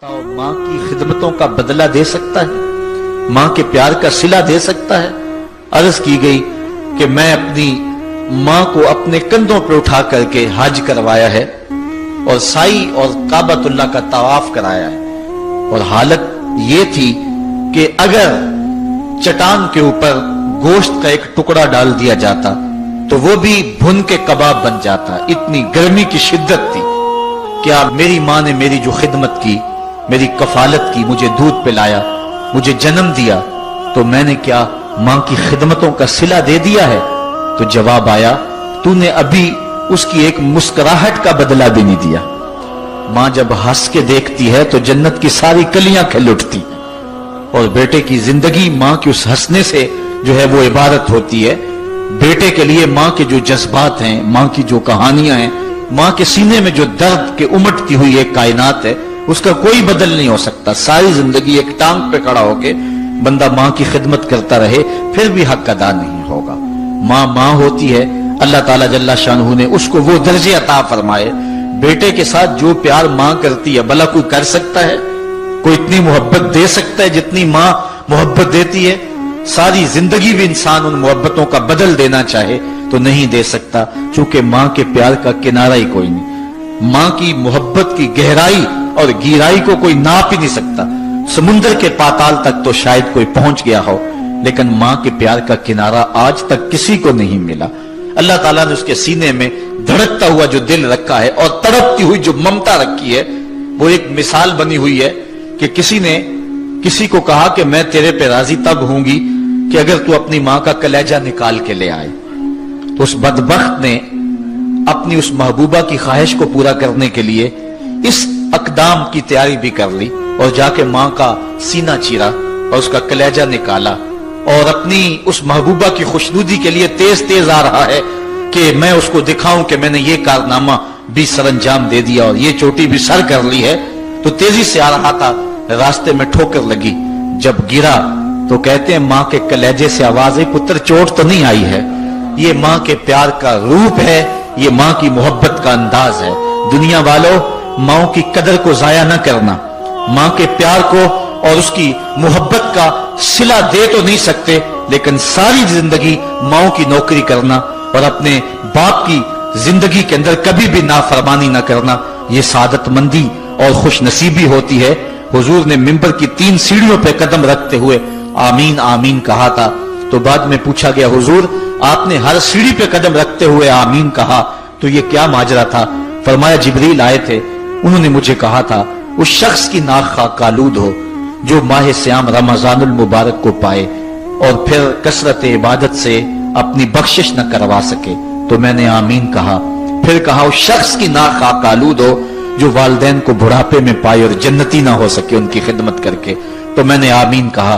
माँ की खिदमतों का बदला दे सकता है, माँ के प्यार का सिला दे सकता है। अर्ज की गई कि मैं अपनी माँ को अपने कंधों पर उठा करके हज करवाया है और साई और काबतुल्लाह का तवाफ कराया है, और हालत ये थी कि अगर चट्टान के ऊपर गोश्त का एक टुकड़ा डाल दिया जाता तो वो भी भुन के कबाब बन जाता। इतनी गर्मी की शिद्दत थी। क्या मेरी माँ ने मेरी जो खिदमत की, मेरी कफालत की, मुझे दूध पिलाया, मुझे जन्म दिया, तो मैंने क्या माँ की खिदमतों का सिला दे दिया है? तो जवाब आया, तूने अभी उसकी एक मुस्कुराहट का बदला भी नहीं दिया। माँ जब हंस के देखती है तो जन्नत की सारी कलियां खिल उठती, और बेटे की जिंदगी माँ के उस हंसने से जो है वो इबारत होती है। बेटे के लिए माँ के जो जज्बात हैं, माँ की जो कहानियां हैं, माँ के सीने में जो दर्द के उमटती हुई एक कायनात है, उसका कोई बदल नहीं हो सकता। सारी जिंदगी एक टांग पे खड़ा होके बंदा माँ की खिदमत करता रहे, फिर भी हक अदा नहीं होगा। माँ माँ होती है, अल्लाह ताला जल्ला शानहू ने उसको वो दर्जे अता फरमाए। बेटे के साथ जो प्यार माँ करती है, भला कोई कर सकता है? कोई इतनी मोहब्बत दे सकता है जितनी माँ मोहब्बत देती है? सारी जिंदगी भी इंसान उन मोहब्बतों का बदल देना चाहे तो नहीं दे सकता, चूंकि माँ के प्यार का किनारा ही कोई नहीं। माँ की मोहब्बत की गहराई और गहराई को कोई नाप ही नहीं सकता। समुंदर के पाताल तक तो शायद कोई पहुंच गया हो, लेकिन माँ के प्यार का किनारा आज तक किसी को नहीं मिला। अल्लाह ताला ने उसके सीने में धड़कता हुआ जो दिल रखा है और तड़पती हुई जो ममता रखी है, वो एक मिसाल बनी हुई है कि किसी ने किसी को कहा कि मैं तेरे पे राजी तब होंगी कि अगर तू अपनी माँ का कलेजा निकाल के ले आए। तो उस बदबख्त ने अपनी उस महबूबा की ख्वाहिश को पूरा करने के लिए इस अकदाम की तैयारी भी कर ली, और जाके माँ का सीना चीरा और उसका कलेजा निकाला, और अपनी उस महबूबा की खुशनुदी के लिए तेज तेज आ रहा है कि मैं उसको दिखाऊं कि मैंने ये कारनामा भी सरंजाम दे दिया और ये चोटी भी सर कर ली है। तो तेजी से आ रहा था, रास्ते में ठोकर लगी। जब गिरा तो कहते हैं माँ के कलेजे से आवाज आई, पुत्र चोट तो नहीं आई है? ये माँ के प्यार का रूप है, ये माँ की मोहब्बत का अंदाज है। दुनिया वालों, माँ की कदर को जाया न करना। माँ के प्यार को और उसकी मोहब्बत का सिला दे तो नहीं सकते, लेकिन सारी जिंदगी माँ की नौकरी करना और अपने बाप की जिंदगी के अंदर कभी भी नाफरमानी न करना, ये सादतमंदी और खुश नसीबी होती है। हुजूर ने मिंबर की 3 सीढ़ियों पे कदम रखते हुए आमीन आमीन कहा था। तो बाद में पूछा गया, हुजूर आपने हर सीढ़ी पे कदम रखते हुए आमीन कहा, तो ये क्या माजरा था? फरमाया, जिब्रील आए थे, उन्होंने मुझे कहा था उस शख्स की नाक खाक आलूद हो जो माह श्याम रमजानुल मुबारक को पाए और फिर कसरत इबादत से अपनी बख्शिश न करवा सके। तो मैंने आमीन कहा। फिर कहा, उस शख्स की नाक खाक आलूद हो जो वालिदैन को बुढ़ापे में पाए और जन्नती ना हो सके उनकी खिदमत करके। तो मैंने आमीन कहा।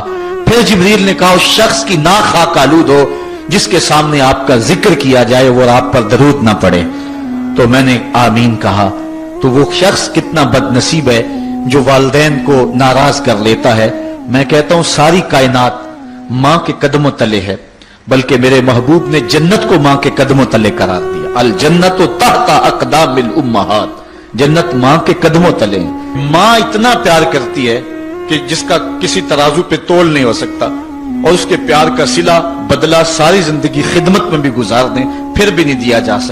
फिर जिब्रील ने कहा, उस शख्स की नाक खाक आलूद हो जिसके सामने आपका जिक्र किया जाए और आप पर दरूद ना पड़े। तो मैंने आमीन कहा। तो वो शख्स कितना बदनसीब है जो वालिदैन को नाराज कर लेता है। मैं कहता हूं सारी कायनात माँ के कदमों तले है, बल्कि मेरे महबूब ने जन्नत को माँ के कदमों तले करार दिया। अल जन्नत तहता अक़दामिल उम्महात, जन्नत माँ के कदमों तले है। माँ इतना प्यार करती है कि जिसका किसी तराजू पे तोल नहीं हो सकता, और उसके प्यार का सिला बदला सारी जिंदगी खिदमत में भी गुजार दें फिर भी नहीं दिया जा सकता।